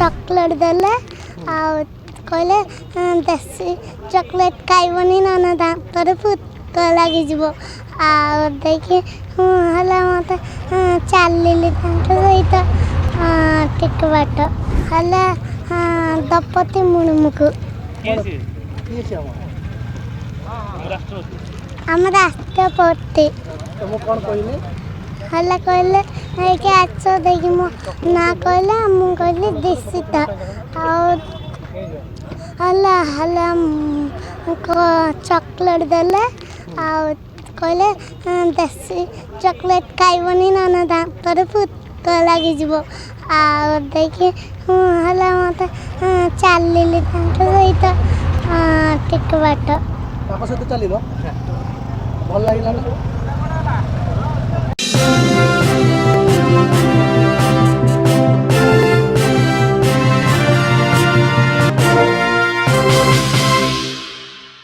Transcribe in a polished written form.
chocolate देले आ कहले देसी चॉकलेट खाइबनी ना दांतर फुक लगी जीवो आ देखि हला मत चलली सहित टिक बाट हला दपति मुणुमुखु आम राष्ट्रपति हला कहले आस देखी मो ना कहले मु कहली दिशिता हला हला चॉकलेट देले आ कहले देसी चॉकलेट खाइबनी ना दांतर फुक लगी जीवो आ देखि हला मत चलली सहित टिक बाट सहित चल भल लगे